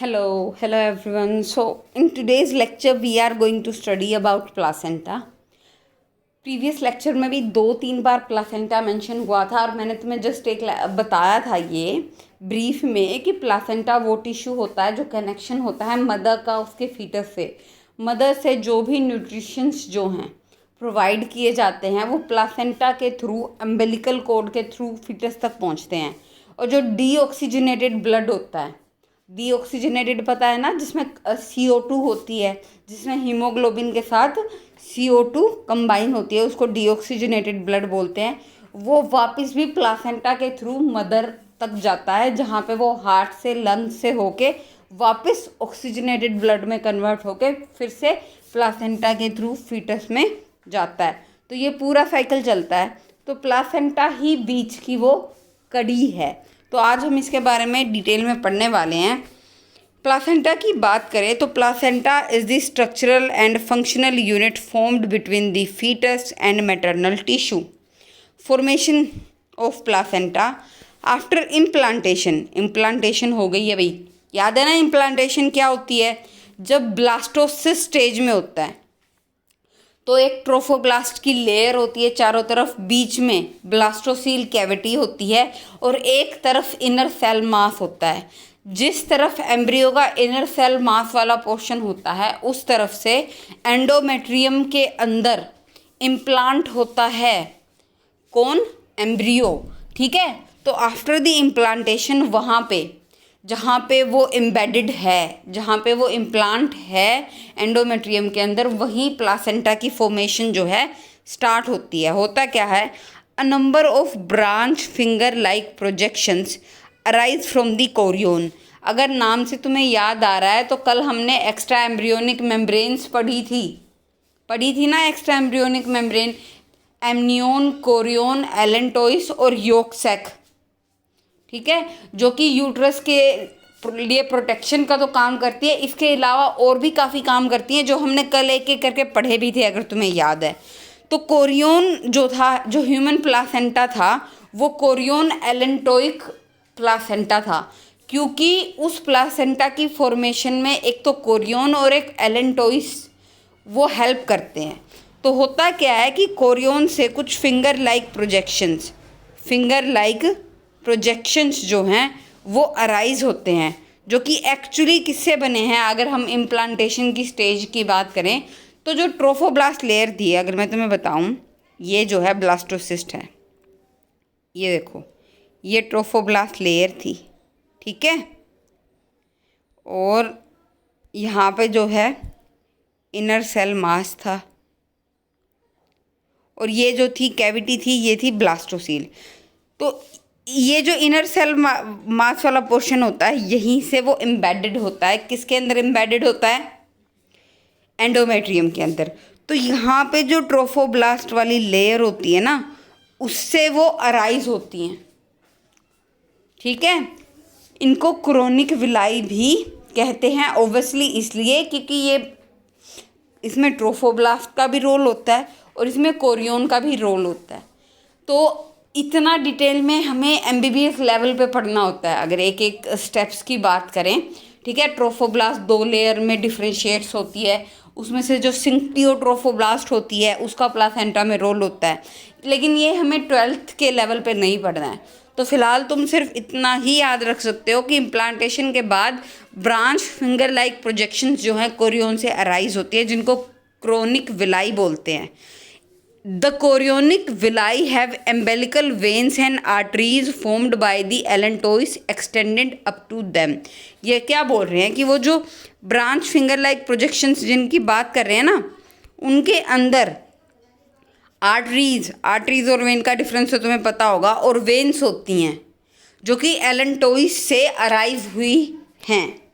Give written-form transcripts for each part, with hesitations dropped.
Hello everyone. So, in today's lecture, we are going to study about placenta. Previous lecture में भी 2-3 बार placenta mention हुआ था और मैंने तुम्हें जस्ट एक बताया था ये ब्रीफ में कि प्लासेंटा वो टिश्यू होता है जो कनेक्शन होता है मदर का उसके फीटस से। मदर से जो भी न्यूट्रिशंस जो हैं प्रोवाइड किए जाते हैं वो प्लासेंटा के थ्रू अम्बिलिकल कॉर्ड के थ्रू फीटस तक पहुंचते हैं। और जो डीऑक्सीजनेटेड ब्लड होता है, डीऑक्सीजनेटेड पता है ना, जिसमें CO2 होती है, जिसमें हीमोग्लोबिन के साथ CO2 कंबाइन होती है, उसको डीऑक्सीजनेटेड ब्लड बोलते हैं। वो वापस भी प्लासेंटा के थ्रू मदर तक जाता है, जहाँ पे वो हार्ट से लंग्स से होके वापस ऑक्सीजनेटेड ब्लड में कन्वर्ट होके फिर से प्लासेंटा के थ्रू फीटस में जाता है। तो ये पूरा साइकिल चलता है। तो प्लासेंटा ही बीच की वो कड़ी है। तो आज हम इसके बारे में डिटेल में पढ़ने वाले हैं। प्लासेंटा की बात करें तो placenta is the structural and functional unit formed between the foetus and maternal tissue. Formation of placenta after implantation. Implantation हो गई है भाई, याद है ना इम्प्लांटेशन क्या होती है? जब ब्लास्टोसिस स्टेज में होता है तो एक ट्रोफोब्लास्ट की लेयर होती है चारों तरफ, बीच में ब्लास्टोसील कैविटी होती है और एक तरफ इनर सेल मास होता है। जिस तरफ एम्ब्रियो का इनर सेल मास वाला पोर्शन होता है उस तरफ से एंडोमेट्रियम के अंदर इम्प्लांट होता है कौन? एम्ब्रियो। ठीक है। तो आफ्टर द इम्प्लांटेशन वहाँ पे जहाँ पे वो एम्बेडेड है, जहाँ पे वो इम्प्लांट है एंडोमेट्रियम के अंदर, वहीं प्लासेंटा की फॉर्मेशन जो है स्टार्ट होती है। होता क्या है? A number of branch finger like projections arise from the chorion. अगर नाम से तुम्हें याद आ रहा है तो कल हमने एक्स्ट्रा एम्ब्रियोनिक मेम्ब्रेन्स पढ़ी थी ना, extra embryonic membrane, amnion, chorion, allantois और योक सैक। ठीक है, जो कि यूट्रस के लिए प्रोटेक्शन का तो काम करती है, इसके अलावा और भी काफ़ी काम करती हैं जो हमने कल एक एक करके पढ़े भी थे अगर तुम्हें याद है। तो कोरियोन जो था, जो ह्यूमन प्लासेंटा था, वो कोरियोन एलेंटोइक प्लासेंटा था, क्योंकि उस प्लासेंटा की फॉर्मेशन में एक तो कोरियोन और एक एलेंटोइस वो हेल्प करते हैं। तो होता क्या है कि कोरियोन से कुछ फिंगर लाइक प्रोजेक्शंस जो हैं वो अराइज होते हैं, जो कि एक्चुअली किससे बने हैं? अगर हम इम्प्लांटेशन की स्टेज की बात करें तो जो ट्रोफोब्लास्ट लेयर थी, अगर मैं तुम्हें बताऊं, ये जो है ब्लास्टोसिस्ट है, ये देखो, ये ट्रोफोब्लास्ट लेयर थी। ठीक है। और यहाँ पे जो है इनर सेल मास था और ये जो थी कैविटी थी, ये थी ब्लास्टोसील। तो ये जो इनर सेल मास वाला पोर्शन होता है, यहीं से वो एम्बेडेड होता है। किसके अंदर एम्बेडेड होता है? एंडोमेट्रियम के अंदर। तो यहाँ पे जो ट्रोफोब्लास्ट वाली लेयर होती है ना, उससे वो अराइज होती हैं। ठीक है। इनको क्रोनिक विलाई भी कहते हैं, ओब्वियसली इसलिए क्योंकि ये इसमें ट्रोफोब्लास्ट का भी रोल होता है और इसमें कोरियोन का भी रोल होता है। तो इतना डिटेल में हमें MBBS लेवल पे पढ़ना होता है अगर एक एक स्टेप्स की बात करें। ठीक है। ट्रोफोब्लास्ट 2 लेयर में डिफ्रेंशिएट्स होती है, उसमें से जो सिंक्टियोट्रोफोब्लास्ट होती है उसका प्लासेंटा में रोल होता है, लेकिन ये हमें 12th के लेवल पे नहीं पढ़ना है। तो फिलहाल तुम सिर्फ इतना ही याद रख सकते हो कि इम्प्लांटेशन के बाद ब्रांच फिंगर लाइक प्रोजेक्शंस जो हैं कोरियोन से अराइज होती है, जिनको क्रोनिक विलाई बोलते हैं। The chorionic villi have umbilical veins and arteries formed by the allantois extended up to them। ये क्या बोल रहे हैं कि वो जो ब्रांच फिंगर लाइक प्रोजेक्शंस जिनकी बात कर रहे हैं ना, उनके अंदर आर्टरीज और वेन का डिफरेंस तो तुम्हें पता होगा, और वेन्स होती हैं जो कि एलेंटोइस से अराइव हुई हैं।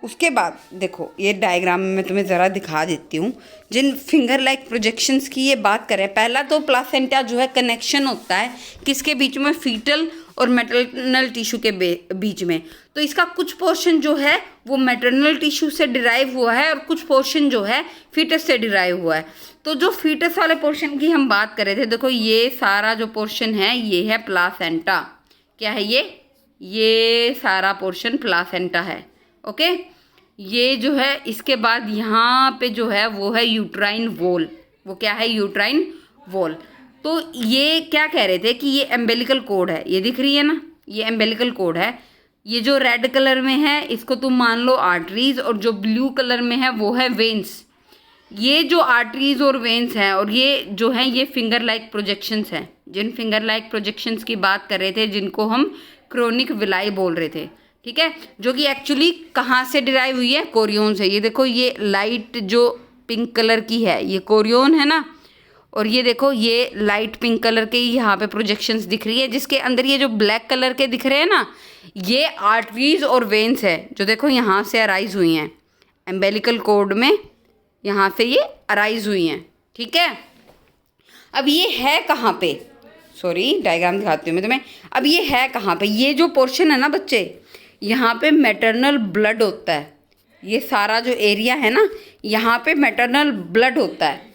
उसके बाद देखो, ये डायग्राम में मैं तुम्हें ज़रा दिखा देती हूँ। जिन फिंगर लाइक प्रोजेक्शंस की ये बात करें, पहला तो प्लासेंटा जो है कनेक्शन होता है किसके बीच में? फीटल और मैटरनल टिश्यू के बीच में। तो इसका कुछ पोर्शन जो है वो मैटरनल टिश्यू से डिराइव हुआ है और कुछ पोर्शन जो है फीटस से डिराइव हुआ है। तो जो फीटस वाले पोर्शन की हम बात कर रहे थे, देखो ये सारा जो पोर्शन है ये है प्लासेंटा। क्या है ये सारा पोर्शन प्लासेंटा है। ओके। ये जो है इसके बाद यहाँ पे जो है वो है यूट्राइन वॉल। वो क्या है? Uterine wall. तो ये क्या कह रहे थे कि ये एम्बेलिकल कॉर्ड है, ये दिख रही है ना, ये एम्बेलिकल कॉर्ड है। ये जो रेड कलर में है इसको तुम मान लो आर्टरीज, और जो ब्लू कलर में है वो है वेन्स। ये जो आर्टरीज और वेन्स हैं और ये जो हैं ये फिंगर लाइक प्रोजेक्शंस हैं। जिन फिंगर लाइक प्रोजेक्शंस की बात कर रहे थे, जिनको हम क्रोनिक विलाई बोल रहे थे, ठीक है, जो कि एक्चुअली कहाँ से डिराइव हुई है? कोरियोन से। ये देखो ये लाइट जो पिंक कलर की है ये कोरियोन है ना, और ये देखो ये लाइट पिंक कलर के यहाँ पे प्रोजेक्शंस दिख रही है, जिसके अंदर ये जो ब्लैक कलर के दिख रहे हैं ना, ये आर्टरीज और वेन्स है जो देखो यहाँ से अराइज हुई हैं एम्बेलिकल कॉर्ड में, यहाँ से ये अराइज हुई हैं, ठीक है। अब ये है कहाँ पे? सॉरी, डायग्राम दिखाती हूँ मैं तुम्हें। अब ये है कहाँ पे? ये जो पोर्शन है ना बच्चे, यहाँ पे मैटरनल ब्लड होता है। ये सारा जो एरिया है ना, यहाँ पे मैटरनल ब्लड होता है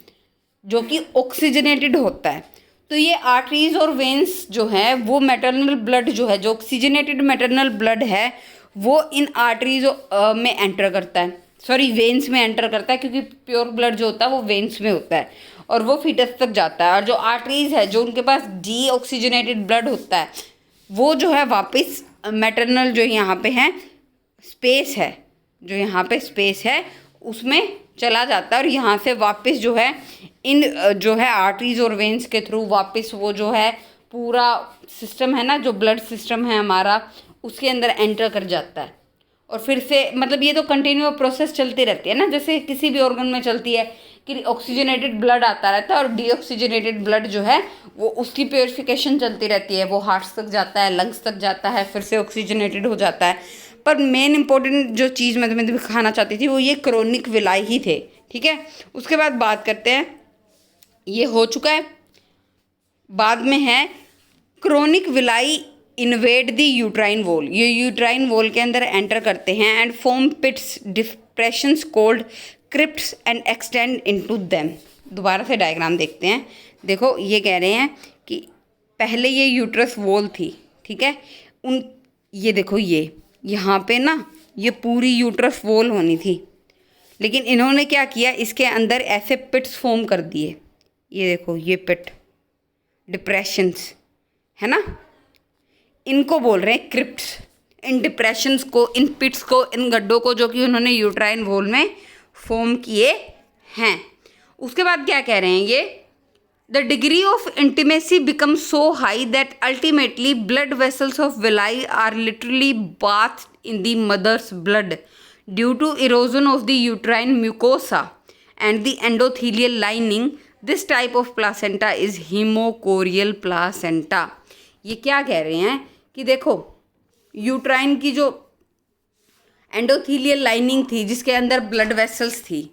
जो कि ऑक्सीजनेटेड होता है। तो ये आर्टरीज और वेन्स जो है वो मैटरनल ब्लड जो है, जो ऑक्सीजनेटेड मैटरनल ब्लड है, वो इन आर्टरीज में एंटर करता है, सॉरी वेन्स में एंटर करता है, क्योंकि प्योर ब्लड जो होता है वो वेन्स में होता है और वो फीटस तक जाता है। और जो आर्टरीज है, जो उनके पास डी ऑक्सीजनेटेड ब्लड होता है, वो जो है वापस मैटरनल जो यहाँ पे है स्पेस है, जो यहाँ पे स्पेस है उसमें चला जाता है, और यहाँ से वापस जो है इन जो है आर्टरीज और वेन्स के थ्रू वापस वो जो है पूरा सिस्टम है ना, जो ब्लड सिस्टम है हमारा, उसके अंदर एंटर कर जाता है। और फिर से मतलब ये तो कंटिन्यू प्रोसेस चलती रहती है ना, जैसे किसी भी ऑर्गन में चलती है कि ऑक्सीजनेटेड ब्लड आता रहता है और डीऑक्सीजनेटेड ब्लड जो है वो उसकी प्योरिफिकेशन चलती रहती है। वो हार्ट्स तक जाता है, लंग्स तक जाता है, फिर से ऑक्सीजनेटेड हो जाता है। पर मेन इंपॉर्टेंट जो चीज़ मैं तुम्हें दिखाना चाहती थी वो ये क्रोनिक विलाई ही थे, ठीक है। उसके बाद बात करते हैं, ये हो चुका है, बाद में है chorionic villi invade the uterine wall. ये यूट्राइन वॉल के अंदर एंटर करते हैं and form pits depressions called crypts and extend into them. दोबारा से डायग्राम देखते हैं। देखो ये कह रहे हैं कि पहले ये यूट्रस वॉल थी, ठीक है, ये देखो ये यहाँ पे ना ये पूरी यूट्रस वॉल होनी थी, लेकिन इन्होंने क्या किया, इसके अंदर ऐसे पिट्स फॉर्म कर दिए। ये देखो ये पिट डिप्रेशंस है ना, इनको बोल रहे हैं क्रिप्ट्स। इन डिप्रेशंस को, इन पिट्स को, इन गड्ढों को जो कि उन्होंने यूट्राइन वॉल में फॉर्म किए हैं। उसके बाद क्या कह रहे हैं ये, the degree of intimacy become so high that ultimately blood vessels of villi are literally bathed in the mother's blood due to erosion of the uterine mucosa and the endothelial lining. This type of placenta is hemochorial placenta. ये क्या कह रहे हैं कि देखो uterine की जो endothelial lining थी जिसके अंदर ब्लड वेसल्स थी,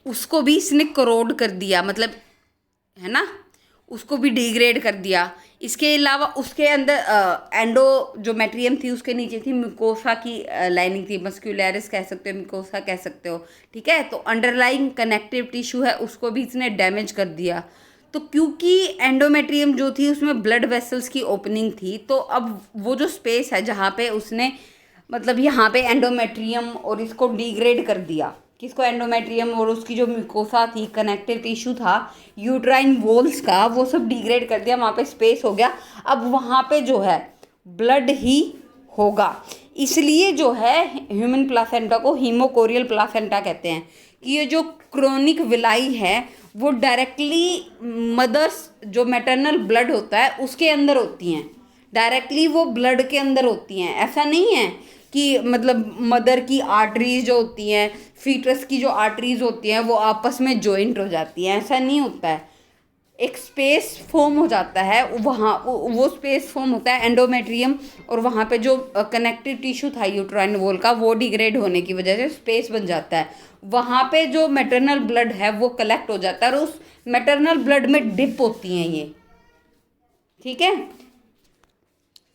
उसको भी इसने करोड कर दिया, मतलब है ना, उसको भी डिग्रेड कर दिया। इसके अलावा उसके अंदर एंडो जो मैट्रियम थी उसके नीचे थी म्यूकोसा की लाइनिंग थी, मस्क्यूलरिस कह सकते हो, म्यूकोसा कह सकते हो, ठीक है। तो अंडरलाइंग कनेक्टिव टिश्यू है उसको भी इसने डैमेज कर दिया। तो क्योंकि एंडोमेट्रियम जो थी उसमें ब्लड वेसल्स की ओपनिंग थी, तो अब वो जो स्पेस है जहाँ पे उसने मतलब यहाँ पे एंडोमेट्रियम और इसको डिग्रेड कर दिया, किसको, एंडोमेट्रियम, और उसकी जो म्यूकोसा थी, कनेक्टिव टिश्यू था यूट्राइन वॉल्स का, वो सब डिग्रेड कर दिया, वहाँ पे स्पेस हो गया। अब वहाँ पे जो है ब्लड ही होगा, इसलिए जो है ह्यूमन प्लासेंटा को हीमोकोरियल प्लासेंटा कहते हैं। कि ये जो क्रोनिक विलाई है वो डायरेक्टली मदर्स जो मैटरनल ब्लड होता है उसके अंदर होती हैं, डायरेक्टली वो ब्लड के अंदर होती हैं। ऐसा नहीं है कि मतलब मदर की आर्टरीज जो होती हैं, फीटस की जो आर्टरीज होती हैं वो आपस में जॉइंट हो जाती हैं, ऐसा नहीं होता है। एक स्पेस फॉर्म हो जाता है, वहाँ वो स्पेस फॉर्म होता है एंडोमेट्रियम, और वहाँ पे जो कनेक्टिव टिश्यू था यूट्राइन वॉल का वो डिग्रेड होने की वजह से स्पेस बन जाता है। वहाँ पे जो मैटरनल ब्लड है वो कलेक्ट हो जाता है और उस मैटरनल ब्लड में डिप होती हैं ये, ठीक है।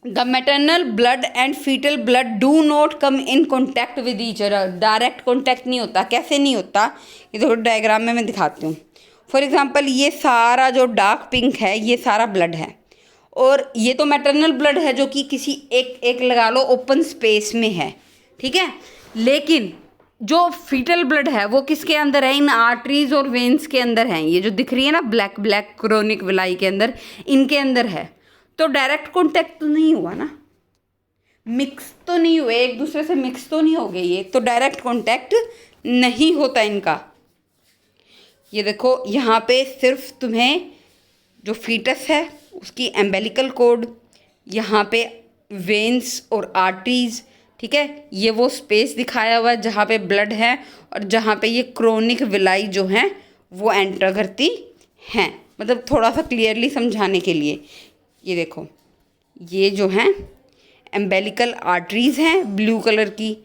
The maternal blood and foetal blood do not come in contact with each other. Direct contact नहीं होता। कैसे नहीं होता, ये देखो डायग्राम में मैं दिखाती हूँ। फॉर एग्जांपल ये सारा जो डार्क पिंक है ये सारा ब्लड है, और ये तो मैटरनल ब्लड है जो कि किसी एक लगा लो ओपन स्पेस में है, ठीक है। लेकिन जो फीटल ब्लड है वो किसके अंदर है, इन आर्टरीज और वेन्स के अंदर है। ये जो दिख रही है ना ब्लैक ब्लैक क्रोनिक विलाई के अंदर, इनके अंदर है। तो डायरेक्ट कॉन्टेक्ट तो नहीं हुआ ना, मिक्स तो नहीं हुए, एक दूसरे से मिक्स तो नहीं हो गए ये, तो डायरेक्ट कॉन्टैक्ट नहीं होता इनका। ये देखो यहाँ पे सिर्फ तुम्हें जो फीटस है उसकी एम्बेलिकल कोड, यहाँ पे वेन्स और आर्टरीज, ठीक है, ये वो स्पेस दिखाया हुआ है जहाँ पे ब्लड है और जहाँ पे ये क्रोनिक विलाई जो हैं वो एंटर करती हैं। मतलब थोड़ा सा क्लियरली समझाने के लिए, ये देखो ये जो हैं एम्बेलिकल आर्टरीज़ हैं ब्लू कलर की,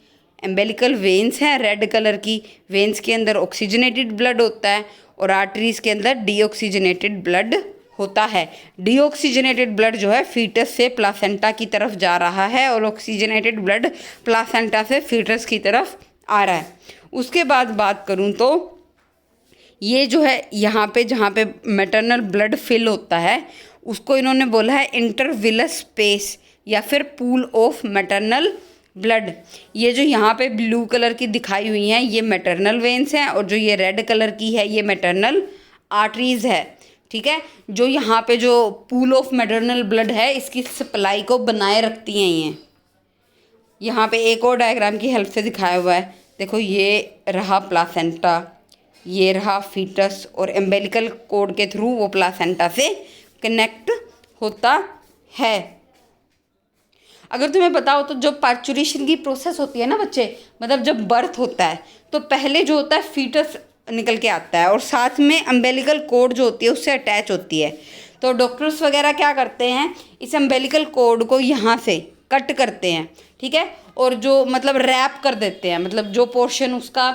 एम्बेलिकल वेन्स हैं रेड कलर की। वेन्स के अंदर ऑक्सीजनेटेड ब्लड होता है और आर्टरीज़ के अंदर डीऑक्सीजनेटेड ब्लड होता है। डीऑक्सीजनेटेड ब्लड जो है फीटस से प्लासेंटा की तरफ जा रहा है और ऑक्सीजनेटेड ब्लड प्लासेंटा से फीटस की तरफ आ रहा है। उसके बाद बात करूँ तो ये जो है यहाँ पे जहाँ पे मैटरनल ब्लड फिल होता है उसको इन्होंने बोला है इंटरविलस स्पेस या फिर पूल ऑफ मैटरनल ब्लड। ये जो यहाँ पे ब्लू कलर की दिखाई हुई हैं ये मैटरनल वेन्स हैं और जो ये रेड कलर की है ये मैटरनल आर्टरीज़ है, ठीक है। जो यहाँ पे जो पूल ऑफ मैटरनल ब्लड है इसकी सप्लाई को बनाए रखती हैं ये। यहाँ पे एक और डायग्राम की हेल्प से दिखाया हुआ है, देखो ये रहा प्लासेंटा, ये रहा फीटस और एम्बेलिकल कोड के थ्रू वो प्लासेंटा से कनेक्ट होता है। अगर तुम्हें बताओ तो जो पार्चुरेशन की प्रोसेस होती है ना बच्चे, मतलब जब बर्थ होता है तो पहले जो होता है फीटस निकल के आता है और साथ में अम्बेलिकल कोड जो होती है उससे अटैच होती है। तो डॉक्टर्स वगैरह क्या करते हैं, इस अम्बेलिकल कोड को यहाँ से कट करते हैं, ठीक है, और जो मतलब रैप कर देते हैं, मतलब जो पोर्शन उसका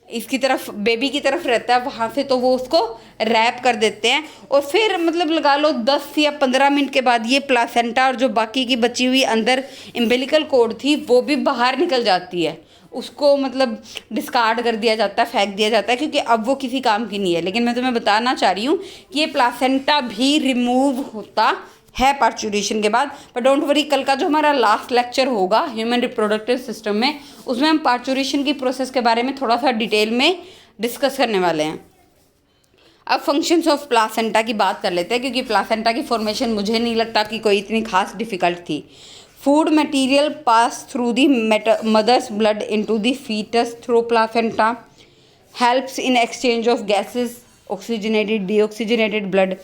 इसकी तरफ बेबी की तरफ रहता है वहाँ से तो वो उसको रैप कर देते हैं और फिर मतलब लगा लो 10 या 15 मिनट के बाद ये प्लासेंटा और जो बाकी की बची हुई अंदर अम्बिलिकल कोड थी वो भी बाहर निकल जाती है। उसको मतलब डिस्कार्ड कर दिया जाता है, फेंक दिया जाता है, क्योंकि अब वो किसी काम की नहीं है। लेकिन मैं तुम्हें बताना चाह रही हूँ कि ये प्लासेंटा भी रिमूव होता है पार्चुरेशन के बाद। पर डोंट वरी, कल का जो हमारा लास्ट लेक्चर होगा ह्यूमन रिप्रोडक्टिव सिस्टम में उसमें हम पार्चुरेशन की प्रोसेस के बारे में थोड़ा सा डिटेल में डिस्कस करने वाले हैं। अब फंक्शंस ऑफ प्लासेंटा की बात कर लेते हैं, क्योंकि प्लासेंटा की फॉर्मेशन मुझे नहीं लगता कि कोई इतनी खास डिफ़िकल्ट थी। Food material pass through the mother's blood into the foetus through placenta, helps in exchange of gases, oxygenated deoxygenated blood,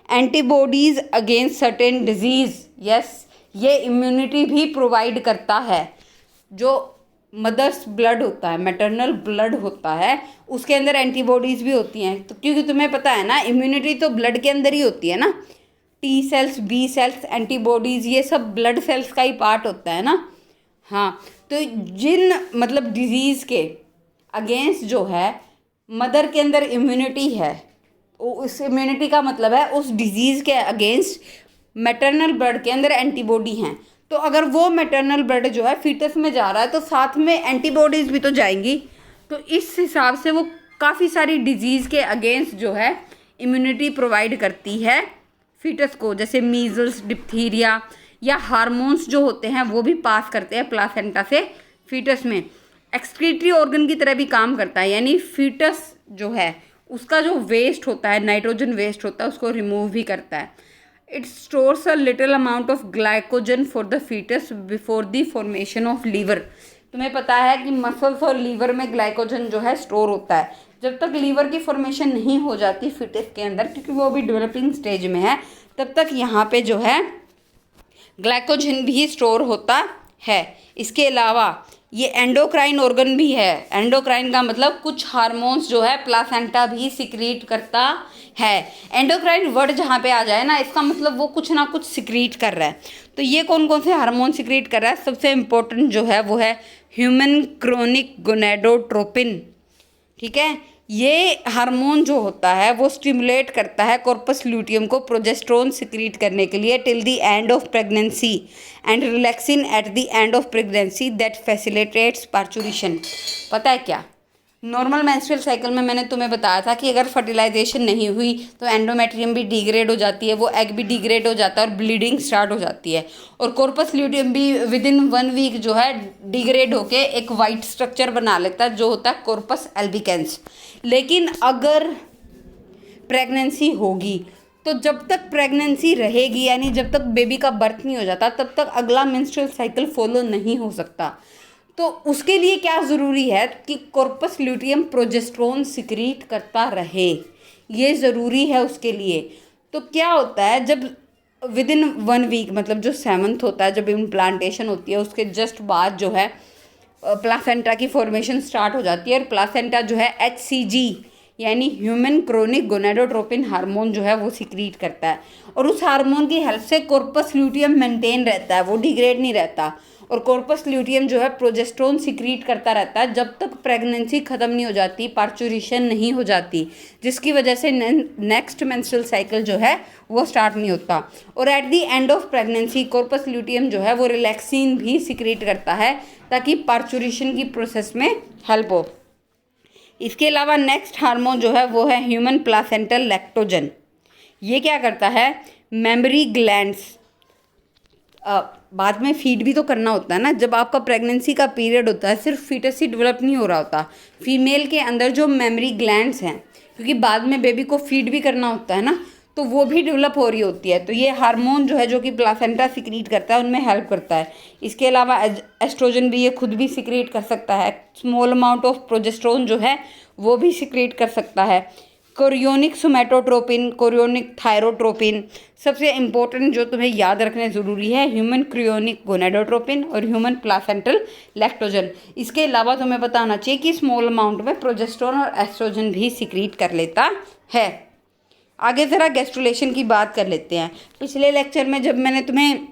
antibodies against certain disease. Yes, ये इम्यूनिटी भी प्रोवाइड करता है। जो मदर्स ब्लड होता है, मैटरनल ब्लड होता है, उसके अंदर एंटीबॉडीज़ भी होती हैं। तो क्योंकि तुम्हें पता है ना इम्यूनिटी तो ब्लड के अंदर ही होती है ना, T cells, B cells, antibodies, ये सब ब्लड सेल्स का ही पार्ट होता है ना। हाँ, तो जिन मतलब डिजीज़ के अगेंस्ट जो है मदर के अंदर इम्यूनिटी है, उस इम्यूनिटी का मतलब है उस डिजीज़ के अगेंस्ट मैटरनल ब्लड के अंदर एंटीबॉडी हैं। तो अगर वो मैटरनल ब्लड जो है फीटस में जा रहा है तो साथ में एंटीबॉडीज़ भी तो जाएंगी। तो इस हिसाब से वो काफ़ी सारी डिजीज़ के अगेंस्ट जो है इम्यूनिटी प्रोवाइड करती है फीटस को, जैसे मीज़ल्स, डिप्थीरिया या हार्मोन्स जो होते हैं वो भी पास करते हैं प्लासेंटा से फीटस में। एक्सक्रीटरी ऑर्गन की तरह भी काम करता है, यानी फीटस जो है उसका जो वेस्ट होता है, नाइट्रोजन वेस्ट होता है, उसको रिमूव भी करता है। It stores a little amount of glycogen for the foetus before the formation of liver. तुम्हें पता है कि मसल्स और लीवर में ग्लाइकोजन जो है स्टोर होता है। जब तक लीवर की फॉर्मेशन नहीं हो जाती फीटस के अंदर, क्योंकि वो अभी डेवलपिंग स्टेज में है, तब तक यहाँ पे जो है ग्लाइकोजन भी स्टोर होता है। इसके अलावा ये एंडोक्राइन ऑर्गन भी है। एंडोक्राइन का मतलब कुछ हार्मोन्स जो है प्लासेंटा भी सिक्रीट करता है। एंडोक्राइन वर्ड जहाँ पे आ जाए ना, इसका मतलब वो कुछ ना कुछ सिक्रीट कर रहा है। तो ये कौन कौन से हार्मोन सिक्रीट कर रहा है? सबसे इम्पोर्टेंट जो है वो है ह्यूमन क्रोनिक गोनेडोट्रोपिन, ठीक है। ये हार्मोन जो होता है वो स्टिमुलेट करता है कॉर्पस ल्यूटियम को प्रोजेस्टेरोन सिक्रीट करने के लिए till the end of pregnancy and relaxin at the end of pregnancy that facilitates parturition. पता है क्या, नॉर्मल मेंस्ट्रुअल साइकिल में मैंने तुम्हें बताया था कि अगर फर्टिलाइजेशन नहीं हुई तो एंडोमेट्रियम भी डिग्रेड हो जाती है, वो एग भी डिग्रेड हो जाता है और ब्लीडिंग स्टार्ट हो जाती है। और कॉर्पस ल्यूटियम भी विद इन 1 वीक जो है डिग्रेड होके एक वाइट स्ट्रक्चर बना लेता है जो होता है कॉर्पस एल्बिकेंस। लेकिन अगर प्रेगनेंसी होगी तो जब तक प्रेगनेंसी रहेगी, यानी जब तक बेबी का बर्थ नहीं हो जाता, तब तक अगला मेंस्ट्रुअल साइकिल फॉलो नहीं हो सकता। तो उसके लिए क्या ज़रूरी है कि कॉर्पस ल्यूटियम प्रोजेस्टेरोन सिक्रीट करता रहे, ये ज़रूरी है उसके लिए। तो क्या होता है, जब विद इन 1 वीक मतलब जो 7th होता है, जब इम्प्लांटेशन होती है उसके जस्ट बाद जो है प्लासेंटा की फॉर्मेशन स्टार्ट हो जाती है। और प्लासेंटा जो है HCG यानी ह्यूमन क्रोनिक गोनेडोट्रोपिन हार्मोन जो है वो सिक्रीट करता है। और उस हार्मोन की हेल्प से कॉर्पस ल्यूटियम मेंटेन रहता है, वो डिग्रेड नहीं रहता। और कॉर्पस ल्यूटियम जो है प्रोजेस्टेरोन सिक्रीट करता रहता है जब तक प्रेगनेंसी ख़त्म नहीं हो जाती, पार्चुरेशन नहीं हो जाती, जिसकी वजह से नेक्स्ट मेंस्ट्रुअल साइकिल जो है वो स्टार्ट नहीं होता। और at the end of pregnancy corpus luteum जो है वो रिलैक्सिन भी सिक्रीट करता है ताकि पार्चुरेशन की प्रोसेस में हेल्प हो। इसके अलावा नेक्स्ट हार्मोन जो है वो है ह्यूमन प्लासेंटल लैक्टोजन। ये क्या करता है, मेमरी ग्लैंड्स बाद में फीड भी तो करना होता है ना। जब आपका प्रेगनेंसी का पीरियड होता है सिर्फ फीटस ही डेवलप नहीं हो रहा होता, फीमेल के अंदर जो मेमरी ग्लैंड्स हैं, क्योंकि बाद में बेबी को फीड भी करना होता है ना, तो वो भी डेवलप हो रही होती है। तो ये हार्मोन जो है जो कि प्लासेंटा सिक्रीट करता है उनमें हेल्प करता है। इसके अलावा एस्ट्रोजन भी ये खुद भी सिक्रीट कर सकता है। स्मॉल अमाउंट ऑफ प्रोजेस्टेरोन जो है वो भी सिक्रीट कर सकता है। कोरियोनिक सोमेटोट्रोपिन, कोरियोनिक थायरोट्रोपिन, सबसे इम्पोर्टेंट जो तुम्हें याद रखने ज़रूरी है ह्यूमन क्रियोनिक गोनेडोट्रोपिन और ह्यूमन प्लासेंटल लैक्टोजन। इसके अलावा तुम्हें बताना चाहिए कि स्मॉल अमाउंट में प्रोजेस्टेरोन और एस्ट्रोजन भी सिक्रीट कर लेता है। आगे ज़रा गैस्ट्रुलेशन की बात कर लेते हैं। पिछले लेक्चर में जब मैंने तुम्हें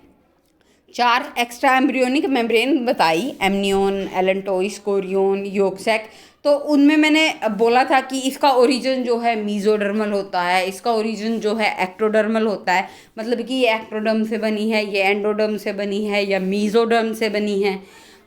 4 एक्स्ट्रा एम्ब्रियोनिक मेम्ब्रेन बताई, amnion, allantois, chorion, yolk sac, तो उनमें मैंने बोला था कि इसका ओरिजिन जो है मीजोडर्मल होता है, इसका ओरिजिन जो है एक्टोडर्मल होता है। मतलब कि ये एक्टोडर्म से बनी है, ये एंडोडर्म से बनी है या मीजोडर्म से बनी है।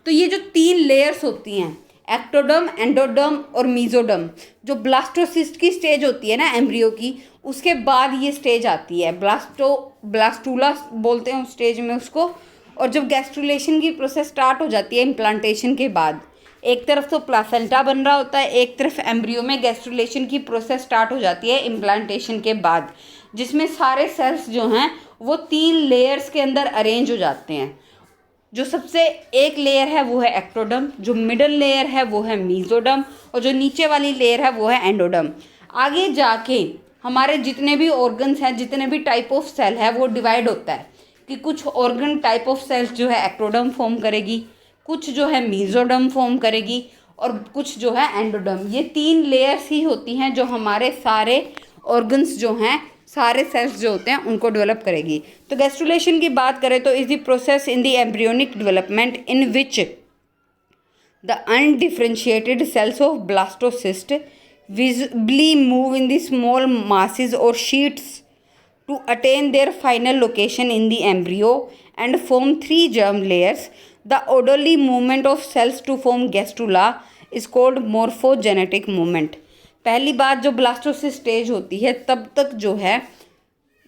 तो ये जो 3 लेयर्स होती हैं, एक्टोडर्म, एंडोडर्म और मीजोडर्म, जो ब्लास्टोसिस्ट की स्टेज होती है ना एम्ब्रियो की, उसके बाद ये स्टेज आती है, ब्लास्टूला बोलते हैं उस स्टेज में उसको। और जब गैस्ट्रुलेशन की प्रोसेस स्टार्ट हो जाती है इम्प्लांटेशन के बाद, एक तरफ तो प्लासेंटा बन रहा होता है, एक तरफ एम्ब्रियो में गैस्ट्रुलेशन की प्रोसेस स्टार्ट हो जाती है इम्प्लांटेशन के बाद, जिसमें सारे सेल्स जो हैं वो 3 लेयर्स के अंदर अरेंज हो जाते हैं। जो सबसे एक लेयर है वो है एक्टोडर्म, जो मिडल लेयर है वो है मीजोडर्म और जो नीचे वाली लेयर है वो है एंडोडर्म। आगे जाके हमारे जितने भी ऑर्गन्स हैं, जितने भी टाइप ऑफ सेल है, वो डिवाइड होता है कि कुछ ऑर्गन टाइप ऑफ सेल्स जो है एक्टोडर्म फॉर्म करेगी, कुछ जो है मीजोडर्म फॉर्म करेगी और कुछ जो है एंडोडर्म। ये 3 लेयर्स ही होती हैं जो हमारे सारे ऑर्गन्स जो हैं, सारे सेल्स जो होते हैं उनको डेवलप करेगी। तो गैस्ट्रुलेशन की बात करें तो is the process in the embryonic development in which the undifferentiated cells of blastocyst visibly move in the small masses or sheets to attain their final location in the embryo and form 3 germ layers. The orderly movement of cells to form gastrula is called morphogenetic movement. पहली बात, जो blastocyst stage होती है तब तक जो है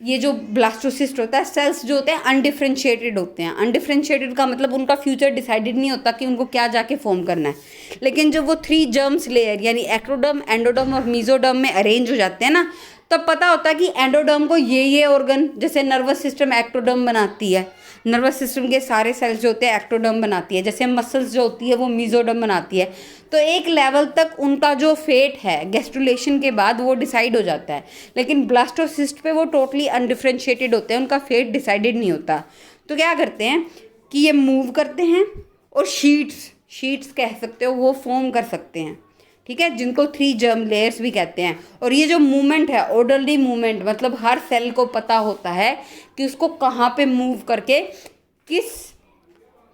ये जो ब्लास्टोसिस्ट होता है, सेल्स जो होते हैं अनडिफ्रेंशिएटेड होते हैं। अनडिफ्रेंशिएटेड का मतलब उनका फ्यूचर डिसाइडेड नहीं होता कि उनको क्या जाके फॉर्म करना है। लेकिन जब वो 3 जर्म्स लेयर यानी एक्टोडर्म, एंडोडर्म और मीजोडर्म में अरेंज हो जाते हैं ना, तब पता होता है कि एंडोडर्म को ये ऑर्गन, जैसे नर्वस सिस्टम एक्टोडर्म बनाती है, नर्वस सिस्टम के सारे सेल्स जो होते हैं एक्टोडर्म बनाती है, जैसे मसल्स जो होती है वो मीजोडर्म बनाती है। तो एक लेवल तक उनका जो फेट है गैस्ट्रुलेशन के बाद वो डिसाइड हो जाता है, लेकिन ब्लास्टोसिस्ट पे वो टोटली अनडिफ्रेंशिएटेड होते हैं, उनका फेट डिसाइडेड नहीं होता। तो क्या करते हैं कि ये मूव करते हैं और शीट्स कह सकते हो वो फॉर्म कर सकते हैं, ठीक है, जिनको 3 जर्म लेयर्स भी कहते हैं। और ये जो मूवमेंट है ऑर्डरली मूवमेंट, मतलब हर सेल को पता होता है कि उसको कहाँ पे मूव करके किस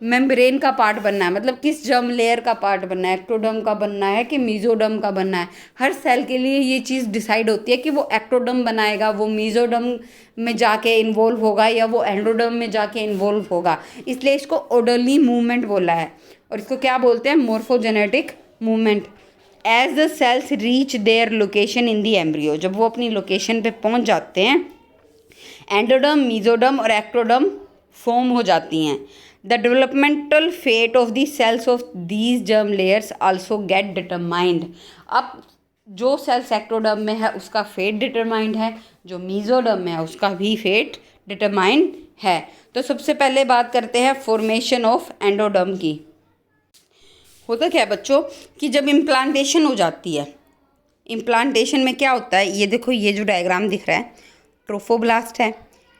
मेम्ब्रेन का पार्ट बनना है, मतलब किस जर्म लेयर का पार्ट बनना है, एक्टोडर्म का बनना है कि मीजोडर्म का बनना है। हर सेल के लिए ये चीज़ डिसाइड होती है कि वो एक्टोडर्म बनाएगा, वो मीजोडर्म में जाके इन्वॉल्व होगा या वो एंडोडर्म में जाके इन्वॉल्व होगा। इसलिए इसको ऑर्डरली मूवमेंट बोला है और इसको क्या बोलते हैं, morphogenetic movement. As the cells reach their location in the embryo, जब वो अपनी लोकेशन पे पहुंच जाते हैं, एंडोडर्म, मीजोडर्म और एक्टोडर्म फॉर्म हो जाती हैं. The developmental fate of the cells of these germ layers also get determined. अब जो सेल्स एक्टोडर्म में है उसका फेट डिटरमाइंड है, जो मीजोडर्म में है उसका भी फेट डिटरमाइंड है. तो सबसे पहले बात करते हैं फॉर्मेशन ऑफ एंडोडर्म की. होता क्या है बच्चों कि जब इम्प्लांटेशन हो जाती है, इम्प्लांटेशन में क्या होता है, ये देखो ये जो डायग्राम दिख रहा है ट्रोफोब्लास्ट है,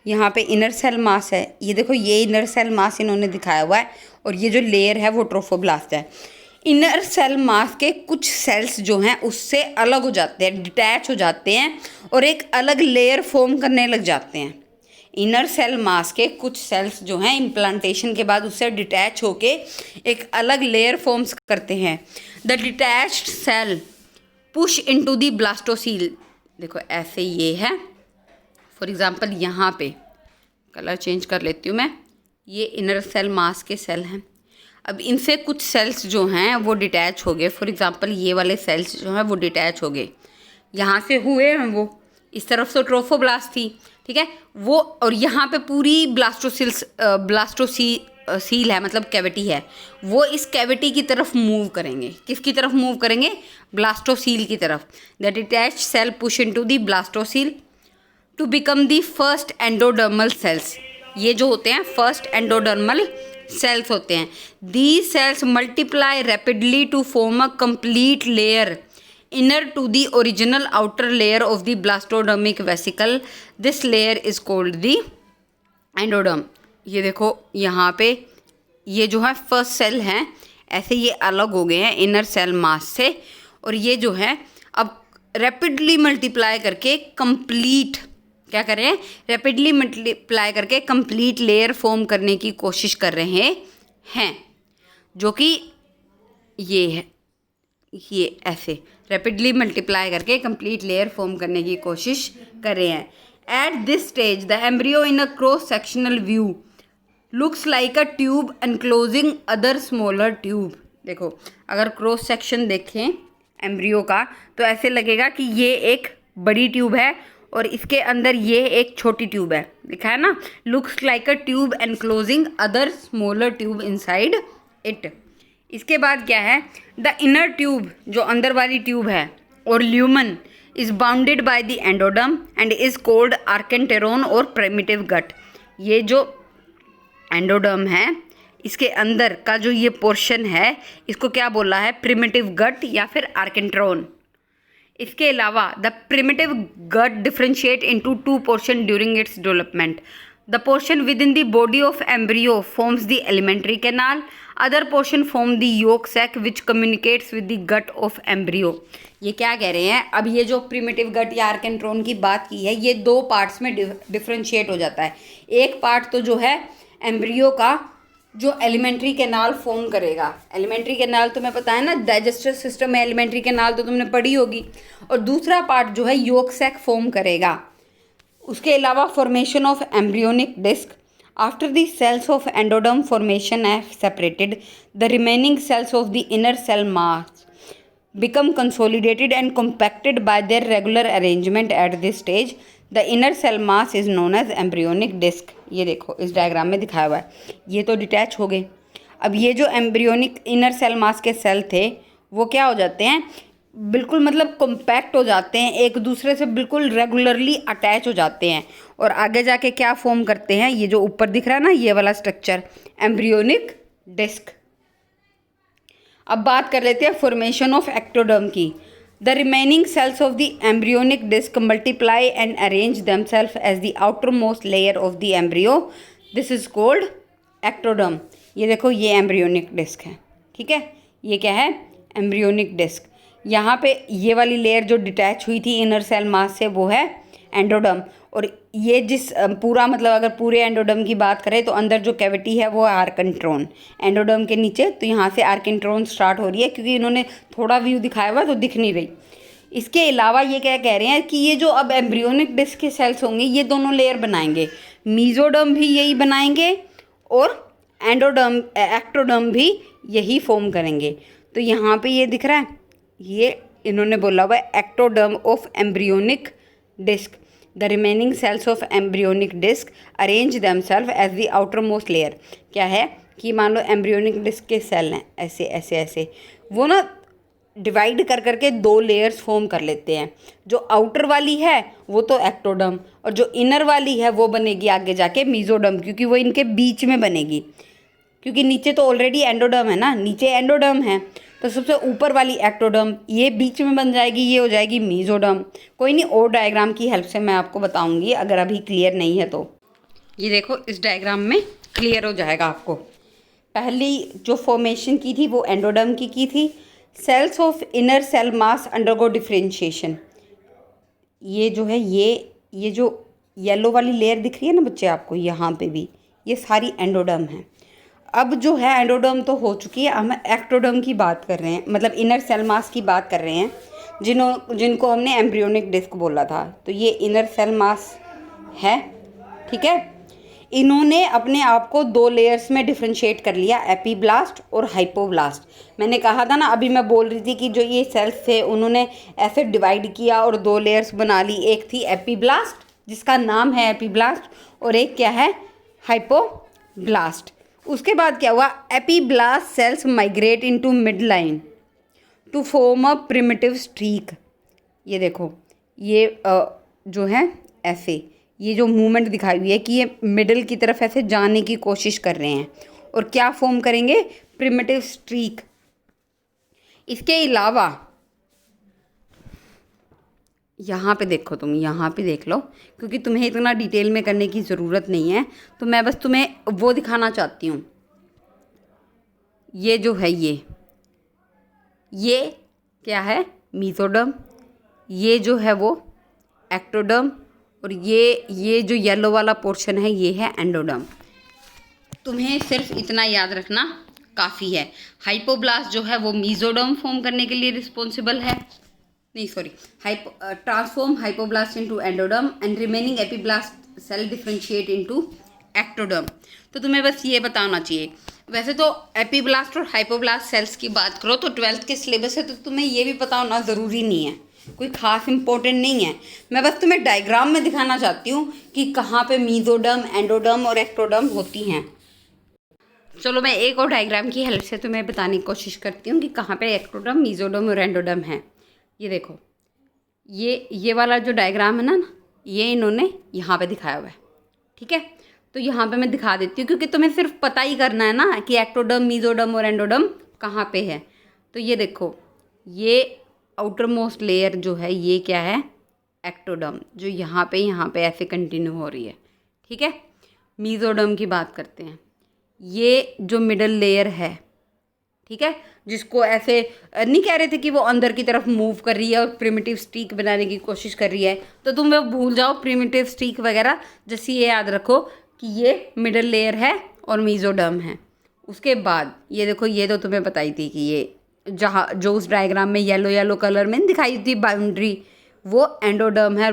यहाँ पे इनर सेल मास है, ये देखो ये इनर सेल मास इन्होंने दिखाया हुआ है, और ये जो लेयर है वो ट्रोफोब्लास्ट है. इनर सेल मास के कुछ सेल्स जो हैं उससे अलग हो जाते हैं, डिटैच हो जाते हैं और एक अलग लेयर फॉर्म करने लग जाते हैं. इनर सेल मास के कुछ सेल्स जो हैं इम्प्लांटेशन के बाद उससे डिटैच होके एक अलग लेयर फॉर्म्स करते हैं. The detached cell push into the blastocoel. देखो ऐसे ये है, फॉर एग्जांपल यहाँ पे कलर चेंज कर लेती हूँ मैं, ये इनर सेल मास के सेल हैं. अब इनसे कुछ सेल्स जो हैं वो डिटैच हो गए, फॉर एग्जांपल ये वाले सेल्स जो हैं वो डिटैच हो गए, यहाँ से हुए हैं वो, इस तरफ से ट्रोफोब्लास्ट थी, ठीक है वो, और यहाँ पे पूरी ब्लास्टोसील है, मतलब कैविटी है, वो इस कैविटी की तरफ मूव करेंगे. किसकी तरफ मूव करेंगे? ब्लास्टोसील की तरफ. The detached cell push into the blastocoel to become the first endodermal cells. ये जो होते हैं फर्स्ट एंडोडर्मल सेल्स होते हैं. These cells multiply rapidly to form a complete layer inner to the original outer layer of the blastodermic vesicle. This layer is called the endoderm. ये देखो यहाँ पे ये जो है फर्स्ट सेल हैं, ऐसे ये अलग हो गए हैं इनर सेल मास से, और ये जो है अब रैपिडली मल्टीप्लाई करके कंप्लीट क्या कर रहे हैं, रैपिडली मल्टीप्लाई करके कंप्लीट लेयर फॉर्म करने की कोशिश कर रहे हैं, जो कि ये है, ये ऐसे रैपिडली मल्टीप्लाई करके कंप्लीट लेयर फॉर्म करने की कोशिश कर रहे हैं. At this stage the embryo in a cross sectional view looks like a tube enclosing other smaller tube. देखो अगर क्रॉस सेक्शन देखें एम्ब्रियो का तो ऐसे लगेगा कि ये एक बड़ी ट्यूब है और इसके अंदर ये एक छोटी ट्यूब है, लिखा है ना, looks like a tube enclosing other smaller tube inside it. इसके बाद क्या है, द इनर ट्यूब जो अंदर वाली ट्यूब है और lumen is bounded by the endoderm and is called archenteron और प्रिमिटिव गट. ये जो एंडोडर्म है इसके अंदर का जो ये पोर्शन है इसको क्या बोला है, प्रिमिटिव गट या फिर आर्केंटेरोन. इसके अलावा the primitive gut differentiate into two portion during its development. The portion within the body of embryo forms the alimentary canal. Other portion form the yolk sac which communicates with the gut of embryo. ये क्या कह रहे हैं, अब ये जो primitive गट या आर्केंट्रोन की बात की है ये दो पार्ट्स में डिफ्रेंशिएट हो जाता है. एक पार्ट तो जो है एम्ब्रियो का जो एलिमेंट्री कैनाल फॉर्म करेगा, एलिमेंट्री कैनाल तुम्हें पता है ना, डाइजेस्टिव सिस्टम में एलिमेंट्री कैनाल तो तुमने पढ़ी होगी, और दूसरा पार्ट जो है योक सैक फॉर्म करेगा. उसके अलावा formation of embryonic disc. After the cells of endoderm formation है separated, the remaining cells of the inner cell mass become consolidated and compacted by their regular arrangement at this stage. The inner cell mass is known as embryonic disc. ये देखो इस diagram में दिखाया हुआ है, ये तो डिटैच हो गए. अब ये जो एम्ब्रियोनिक इनर सेल मास के सेल थे वो क्या हो जाते हैं, बिल्कुल मतलब कॉम्पैक्ट हो जाते हैं, एक दूसरे से बिल्कुल रेगुलरली अटैच हो जाते हैं और आगे जाके क्या फॉर्म करते हैं, ये जो ऊपर दिख रहा है ना ये वाला स्ट्रक्चर, एम्ब्रियोनिक डिस्क. अब बात कर लेते हैं फॉर्मेशन ऑफ एक्टोडर्म की. The remaining cells of the embryonic disc multiply and arrange themselves as the outermost layer of the embryo. This is called ectoderm. ये देखो ये एम्ब्रियोनिक डिस्क है, ठीक है, ये क्या है, एम्ब्रियोनिक डिस्क. यहाँ पे ये वाली लेयर जो डिटैच हुई थी इनर सेल मास से वो है एंडोडर्म. और ये जिस पूरा मतलब अगर पूरे एंडोडर्म की बात करें तो अंदर जो कैविटी है वो आर्केंट्रोन, एंडोडर्म के नीचे, तो यहाँ से आर्केंट्रोन स्टार्ट हो रही है क्योंकि इन्होंने थोड़ा व्यू दिखाया हुआ तो दिख नहीं रही. इसके अलावा ये क्या कह रहे हैं कि ये जो अब एम्ब्रियोनिक डिस्क के सेल्स होंगे ये दोनों लेयर बनाएंगे, मीजोडर्म भी यही बनाएंगे और एंडोडर्म एक्टोडर्म भी यही फॉर्म करेंगे. तो यहाँ पे ये दिख रहा है ये इन्होंने बोला हुआ है ectoderm of embryonic disc, the remaining cells of embryonic disc arrange themselves as the outermost layer. क्या है कि मान लो एम्ब्रियोनिक डिस्क के सेल हैं ऐसे ऐसे ऐसे, वो ना डिवाइड कर करके 2 लेयर्स फॉर्म कर लेते हैं। जो आउटर वाली है वो तो एक्टोडर्म, और जो इनर वाली है वो बनेगी आगे जाके मीजोडर्म, क्योंकि वो इनके बीच में बनेगी, क्योंकि नीचे तो ऑलरेडी एंडोडर्म है ना, नीचे एंडोडर्म है, तो सबसे ऊपर वाली एक्टोडर्म ये बीच में बन जाएगी, ये हो जाएगी मीजोडर्म। कोई नहीं, और डायग्राम की हेल्प से मैं आपको बताऊंगी अगर अभी क्लियर नहीं है तो। ये देखो इस डायग्राम में क्लियर हो जाएगा आपको। पहली जो फॉर्मेशन की थी वो एंडोडर्म की थी। Cells of inner cell mass undergo differentiation. ये जो है ये जो येलो वाली लेयर दिख रही है ना बच्चे आपको, यहाँ पे भी ये सारी एंडोडर्म है। अब जो है एंडोडर्म तो हो चुकी है, हम एक्टोडर्म की बात कर रहे हैं, मतलब इनर सेल मास की बात कर रहे हैं, जिनको हमने एम्ब्रियोनिक डिस्क बोला था। तो ये इनर सेल मास है, ठीक है। इन्होंने अपने आप को 2 लेयर्स में डिफ्रेंशिएट कर लिया, एपीब्लास्ट और हाइपोब्लास्ट। मैंने कहा था ना, अभी मैं बोल रही थी कि जो ये सेल्स थे उन्होंने ऐसे डिवाइड किया और 2 लेयर्स बना ली। एक थी एपीब्लास्ट जिसका नाम है एपीब्लास्ट, और एक क्या है, हाइपोब्लास्ट। उसके बाद क्या हुआ, epiblast cells migrate into midline to form a primitive streak. ये देखो ये जो है ऐसे, ये जो मूवमेंट दिखाई हुई है कि ये मिडल की तरफ ऐसे जाने की कोशिश कर रहे हैं, और क्या फॉर्म करेंगे, प्रिमिटिव स्ट्रीक। इसके अलावा यहाँ पे देखो, तुम यहाँ पे देख लो, क्योंकि तुम्हें इतना डिटेल में करने की ज़रूरत नहीं है, तो मैं बस तुम्हें वो दिखाना चाहती हूँ। ये जो है ये क्या है, मीजोडर्म, ये जो है वो एक्टोडर्म, और ये जो येलो वाला पोर्शन है ये है एंडोडर्म। तुम्हें सिर्फ इतना याद रखना काफ़ी है। हाइपोब्लास्ट जो है वो मीजोडर्म फॉर्म करने के लिए रिस्पॉन्सिबल है, नहीं sorry, transform hypoblast into endoderm and remaining epiblast cell differentiate into ectoderm. तो तुम्हें बस ये बताना चाहिए। वैसे तो एपीब्लास्ट और हाइपोब्लास्ट सेल्स की बात करो तो 12th के सिलेबस है, तो तुम्हें ये भी पता होना ज़रूरी नहीं है, कोई ख़ास इंपॉर्टेंट नहीं है। मैं बस तुम्हें डायग्राम में दिखाना चाहती हूँ कि कहाँ पे मीजोडर्म, एंडोडर्म और एक्टोडर्म होती हैं। चलो मैं एक और डायग्राम की हेल्प से तुम्हें बताने की कोशिश करती हूँ कि कहाँ पे एक्टोडर्म, मीजोडर्म और एंडोडर्म है। ये देखो ये वाला जो डायग्राम है ना, ये इन्होंने यहाँ पे दिखाया हुआ है, ठीक है। तो यहाँ पे मैं दिखा देती हूँ, क्योंकि तुम्हें सिर्फ पता ही करना है ना कि एक्टोडर्म, मीजोडर्म और एंडोडर्म कहाँ पे है। तो ये देखो, ये आउटर मोस्ट लेयर जो है ये क्या है, एक्टोडर्म, जो यहाँ पे ऐसे कंटिन्यू हो रही है, ठीक है। मीजोडर्म की बात करते हैं, ये जो मिडल लेयर है, ठीक है, जिसको ऐसे नहीं कह रहे थे कि वो अंदर की तरफ मूव कर रही है और प्रिमिटिव स्ट्रीक बनाने की कोशिश कर रही है, तो तुम वो भूल जाओ प्रिमिटिव स्ट्रीक वगैरह। जैसे ये याद रखो कि ये मिडल लेयर है और मीजोडर्म है। उसके बाद ये देखो, ये तो तुम्हें बताई थी कि ये जहाँ जो उस डायग्राम में येलो कलर में दिखाई थी बाउंड्री, वो एंडोडर्म है और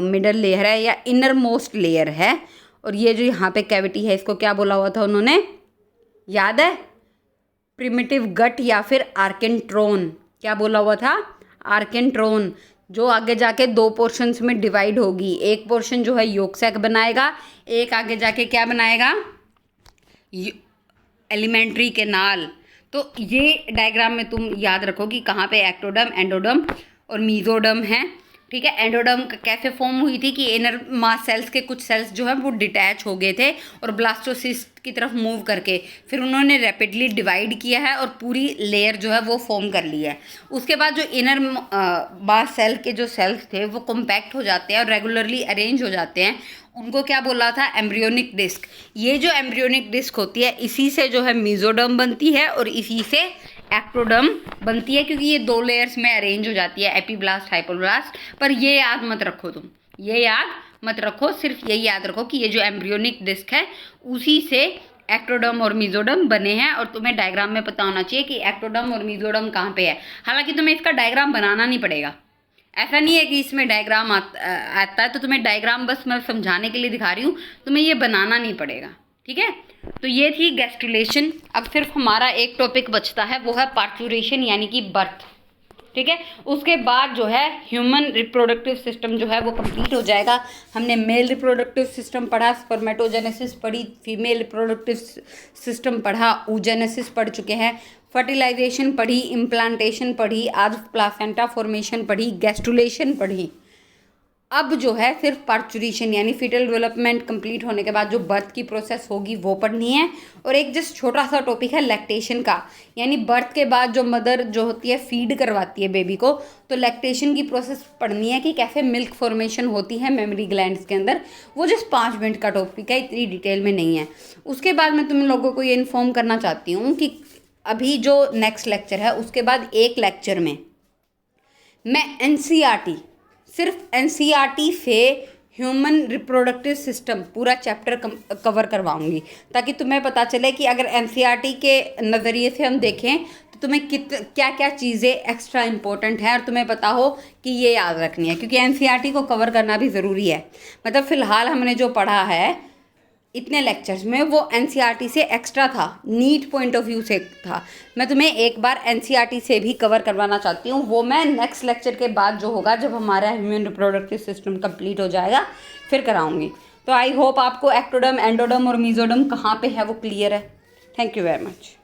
मिडल लेयर है या इनर मोस्ट लेयर है। और ये जो यहाँ पे कैविटी है, इसको क्या बोला हुआ था उन्होंने, याद है, प्रिमिटिव गट या फिर आर्केंट्रोन। क्या बोला हुआ था, आर्केंट्रोन, जो आगे जाके 2 पोर्शंस में डिवाइड होगी। एक पोर्शन जो है योक सैक बनाएगा, एक आगे जाके क्या बनाएगा, एलिमेंट्री कैनाल। तो ये डायग्राम में तुम याद रखो कि कहाँ पे एक्टोडर्म, एंडोडर्म और मीजोडर्म है, ठीक है। एंडोडर्म कैसे फॉर्म हुई थी कि इनर मास सेल्स के कुछ सेल्स जो है वो डिटैच हो गए थे और ब्लास्टोसिस्ट की तरफ मूव करके फिर उन्होंने रैपिडली डिवाइड किया है और पूरी लेयर जो है वो फॉर्म कर ली है। उसके बाद जो इनर मास सेल के जो सेल्स थे वो कॉम्पैक्ट हो जाते हैं और रेगुलरली अरेंज हो जाते हैं। उनको क्या बोला था, एम्ब्रियोनिक डिस्क। ये जो एम्ब्रियोनिक डिस्क होती है, इसी से जो है मीजोडर्म बनती है और इसी से एक्टोडर्म बनती है, क्योंकि ये 2 लेयर्स में अरेंज हो जाती है, एपीब्लास्ट, हाइपोब्लास्ट। पर ये याद मत रखो, तुम ये याद मत रखो, सिर्फ यही याद रखो कि ये जो एम्ब्रियोनिक डिस्क है उसी से एक्टोडर्म और मीजोडर्म बने हैं। और तुम्हें डायग्राम में पता होना चाहिए कि एक्टोडर्म और मीजोडर्म कहाँ पे है। हालांकि तुम्हें इसका डायग्राम बनाना नहीं पड़ेगा, ऐसा नहीं है कि इसमें डायग्राम आता है, तो तुम्हें डायग्राम बस मैं समझाने के लिए दिखा रही हूँ, तुम्हें ये बनाना नहीं पड़ेगा, ठीक है। तो ये थी गैस्ट्रुलेशन। अब सिर्फ हमारा एक टॉपिक बचता है, वो है पार्चुरेशन यानी कि बर्थ। ठीक है। उसके बाद जो है ह्यूमन रिप्रोडक्टिव सिस्टम जो है वो कंप्लीट हो जाएगा। हमने मेल रिप्रोडक्टिव सिस्टम पढ़ा, स्पर्मेटोजेनेसिस पढ़ी, फीमेल रिप्रोडक्टिव सिस्टम पढ़ा, oogenesis पढ़ चुके हैं, फर्टिलाइजेशन पढ़ी, इम्प्लांटेशन पढ़ी, आज प्लासेंटा फॉर्मेशन पढ़ी, गैस्ट्रुलेशन पढ़ी। अब जो है सिर्फ पार्चुरेशन यानी फीटल डेवलपमेंट कंप्लीट होने के बाद जो बर्थ की प्रोसेस होगी वो पढ़नी है। और एक जस्ट छोटा सा टॉपिक है लैक्टेशन का, यानी बर्थ के बाद जो मदर जो होती है फीड करवाती है बेबी को, तो लैक्टेशन की प्रोसेस पढ़नी है कि कैसे मिल्क फॉर्मेशन होती है मेमरी ग्लैंड्स के अंदर। वो जस्ट 5 मिनट का टॉपिक है, इतनी डिटेल में नहीं है। उसके बाद मैं तुम लोगों को ये इन्फॉर्म करना चाहती हूँ कि अभी जो नेक्स्ट लेक्चर है उसके बाद एक लेक्चर में मैं एनसीईआरटी, सिर्फ एनसीईआरटी से ह्यूमन रिप्रोडक्टिव सिस्टम पूरा चैप्टर कवर करवाऊंगी, ताकि तुम्हें पता चले कि अगर एनसीईआरटी के नज़रिए से हम देखें तो तुम्हें क्या क्या चीज़ें एक्स्ट्रा इंपॉर्टेंट हैं और तुम्हें पता हो कि ये याद रखनी है, क्योंकि एनसीईआरटी को कवर करना भी ज़रूरी है। मतलब फ़िलहाल हमने जो पढ़ा है इतने लेक्चर्स में वो एनसीईआरटी से एक्स्ट्रा था, नीट पॉइंट ऑफ व्यू से था। मैं तुम्हें एक बार एनसीईआरटी से भी कवर करवाना चाहती हूँ, वो मैं नेक्स्ट लेक्चर के बाद जो होगा जब हमारा ह्यूमन रिप्रोडक्टिव सिस्टम कंप्लीट हो जाएगा फिर कराऊंगी। तो आई होप आपको एक्टोडर्म, एंडोडर्म और मीजोडर्म कहाँ पे है वो क्लियर है। Thank you very much.